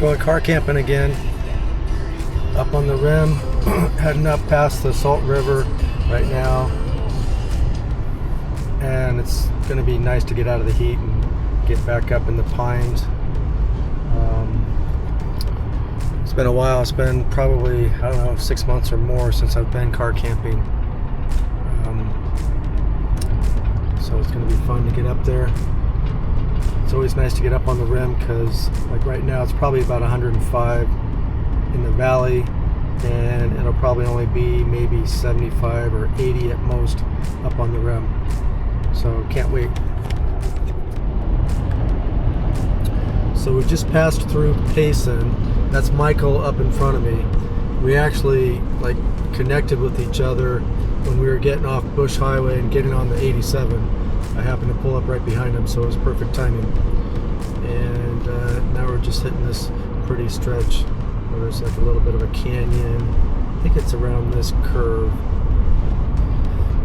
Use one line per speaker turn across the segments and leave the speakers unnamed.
Going car camping again. Up on the rim, heading up past the Salt River right now. And it's going to be nice to get out of the heat and get back up in the pines. It's been a while. It's been probably, I don't know, 6 months or more since I've been car camping. So it's going to be fun to get up there. It's always nice to get up on the rim because, like right now, it's probably about 105 in the valley, and it'll probably only be maybe 75 or 80 at most up on the rim. So can't wait. So we just passed through Payson. That's Michael up in front of me. We actually connected with each other when we were getting off Bush Highway and getting on the 87. I happened to pull up right behind him, so it was perfect timing. And now we're just hitting this pretty stretch where there's a little bit of a canyon. I think it's around this curve.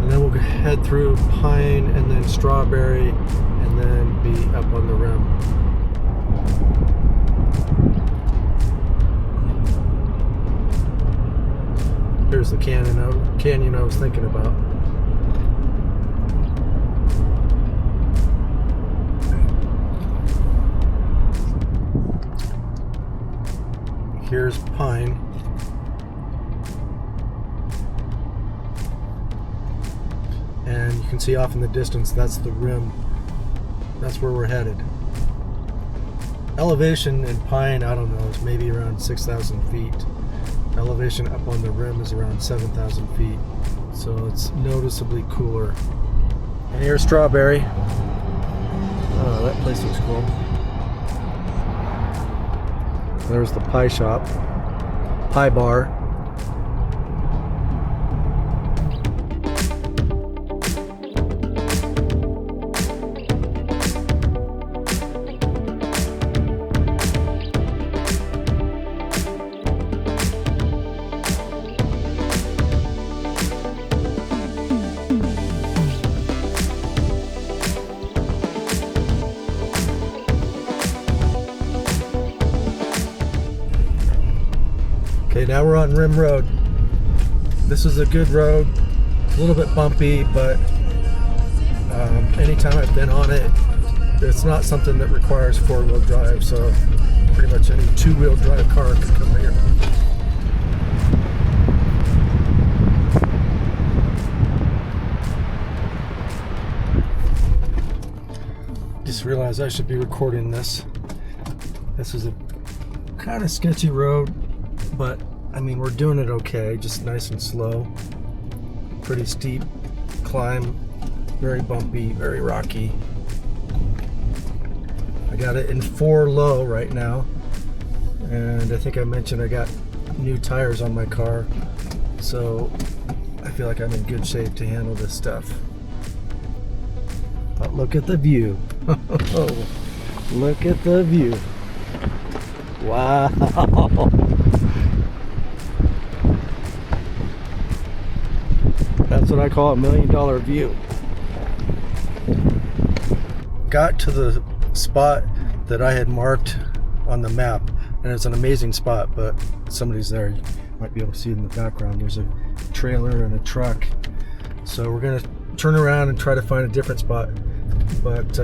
And then we'll head through Pine and then Strawberry and then be up on the rim. Here's the canyon I was thinking about. Here's Pine. And you can see off in the distance, that's the rim. That's where we're headed. Elevation in Pine, I don't know, it's maybe around 6,000 feet. Elevation up on the rim is around 7,000 feet. So it's noticeably cooler. And here's Strawberry. Oh, that place looks cool. There's the pie shop, pie bar. Okay, now we're on Rim Road. This is a good road, a little bit bumpy, but anytime I've been on it, it's not something that requires four-wheel drive, so pretty much any two-wheel drive car can come here. Just realized I should be recording this. This is a kind of sketchy road, but I mean, we're doing it okay, just nice and slow. Pretty steep climb, very bumpy, very rocky. I got it in 4 low right now, and I think I mentioned I got new tires on my car, so I feel like I'm in good shape to handle this stuff. But look at the view. Look at the view. Wow. That's what I call a $1 million view. Got to the spot that I had marked on the map, and it's an amazing spot, but somebody's there. You might be able to see it in the background. There's a trailer and a truck. So we're gonna turn around and try to find a different spot, but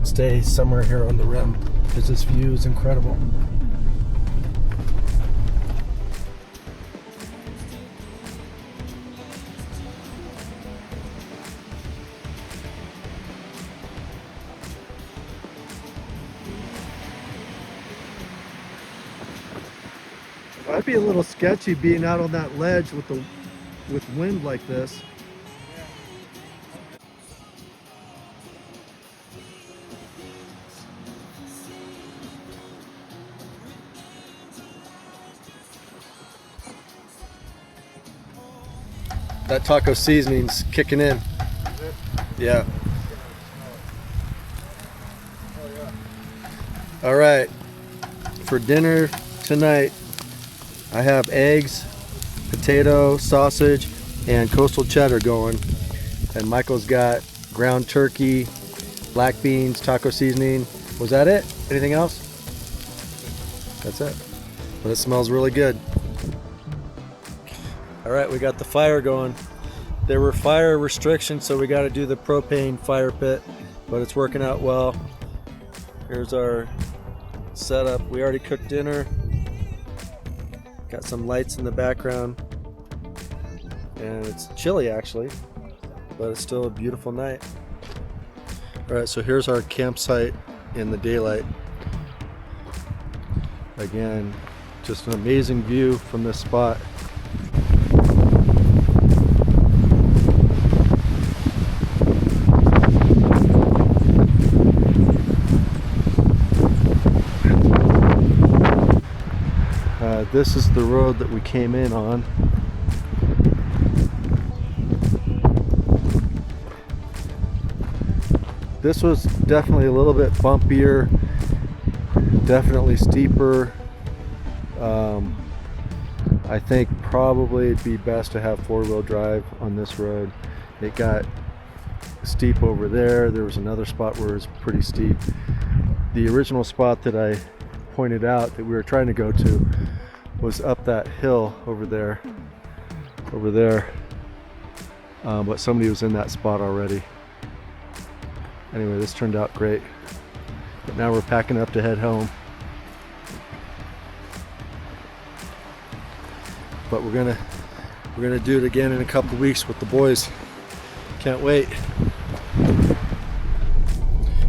stay somewhere here on the rim because this view is incredible. Might be a little sketchy being out on that ledge with wind like this. That taco seasoning's kicking in. Yeah. All right. For dinner tonight, I have eggs, potato, sausage, and coastal cheddar going. And Michael's got ground turkey, black beans, taco seasoning. Was that it? Anything else? That's it. But it smells really good. All right, we got the fire going. There were fire restrictions, so we got to do the propane fire pit, but it's working out well. Here's our setup. We already cooked dinner. Got some lights in the background. And it's chilly actually, but it's still a beautiful night. All right, so here's our campsite in the daylight. Again, just an amazing view from this spot. This is the road that we came in on. This was definitely a little bit bumpier, definitely steeper. I think probably it'd be best to have four-wheel drive on this road. It got steep over there. There was another spot where it was pretty steep. The original spot that I pointed out that we were trying to go to was up that hill over there, but somebody was in that spot already. Anyway, this turned out great, but now we're packing up to head home. But we're gonna do it again in a couple weeks with the boys. Can't wait.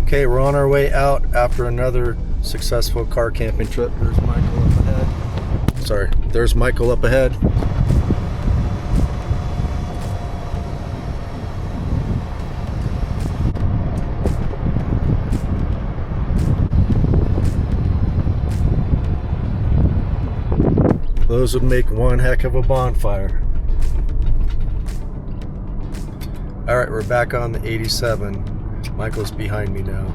Okay, we're on our way out after another successful car camping trip. There's Michael up ahead. Sorry, there's Michael up ahead. Those would make one heck of a bonfire. All right, we're back on the 87. Michael's behind me now.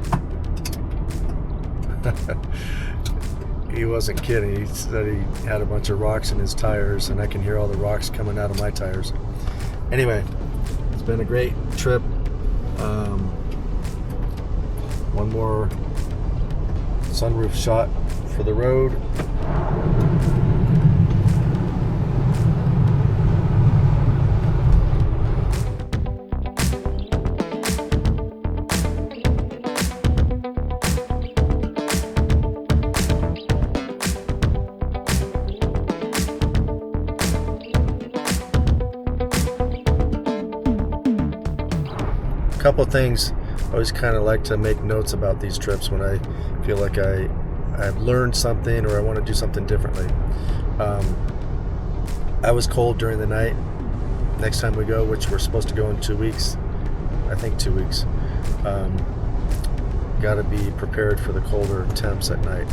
He wasn't kidding. He said he had a bunch of rocks in his tires, and I can hear all the rocks coming out of my tires. Anyway, it's been a great trip. One more sunroof shot for the road. Couple things. I always kind of like to make notes about these trips when I feel like I've learned something or I want to do something differently. I was cold during the night. Next time we go, which we're supposed to go in 2 weeks, I think 2 weeks, got to be prepared for the colder temps at night.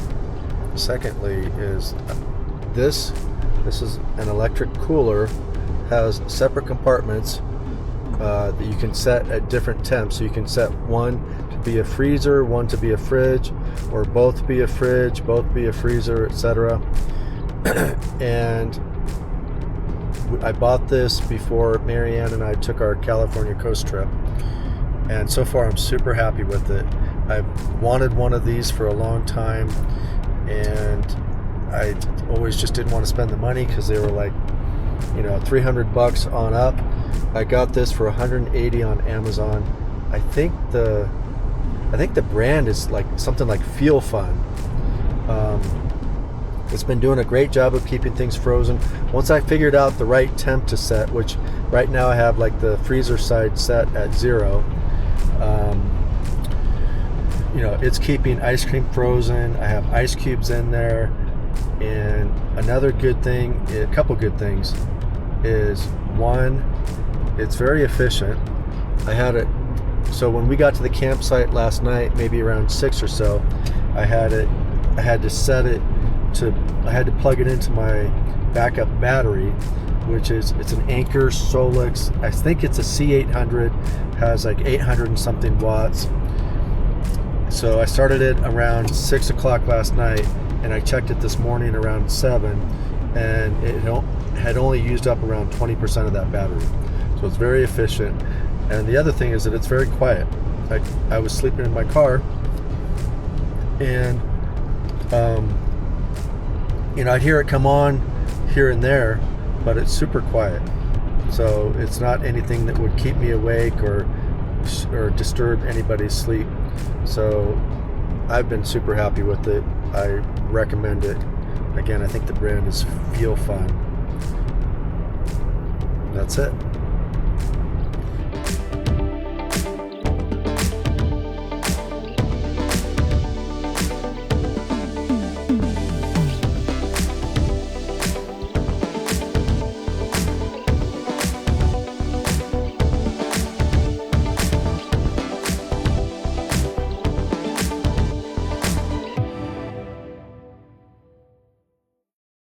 Secondly is this is an electric cooler, has separate compartments that you can set at different temps. So you can set one to be a freezer, one to be a fridge, or both be a fridge, both be a freezer, etc. And I bought this before Marianne and I took our California coast trip, and so far I'm super happy with it. I've wanted one of these for a long time, and I always just didn't want to spend the money because they were like, you know, $300 on up. I got this for $180 on Amazon. I think the brand is like something like Feel Fun. It's been doing a great job of keeping things frozen. Once I figured out the right temp to set, which right now I have like the freezer side set at 0. You know, it's keeping ice cream frozen. I have ice cubes in there. And another good thing, a couple good things, is one, it's very efficient. I had it, so when we got to the campsite last night, maybe around 6 or so, I had to set it to, I had to plug it into my backup battery, which is, it's an Anker Solix, I think it's a C800, has like 800 and something watts. So I started it around 6 o'clock last night, and I checked it this morning around 7, and it had only used up around 20% of that battery. So it's very efficient. And the other thing is that it's very quiet. I was sleeping in my car, and I'd hear it come on here and there, but it's super quiet. So it's not anything that would keep me awake or disturb anybody's sleep. So I've been super happy with it. I recommend it. Again, I think the brand is Feel Fun. That's it.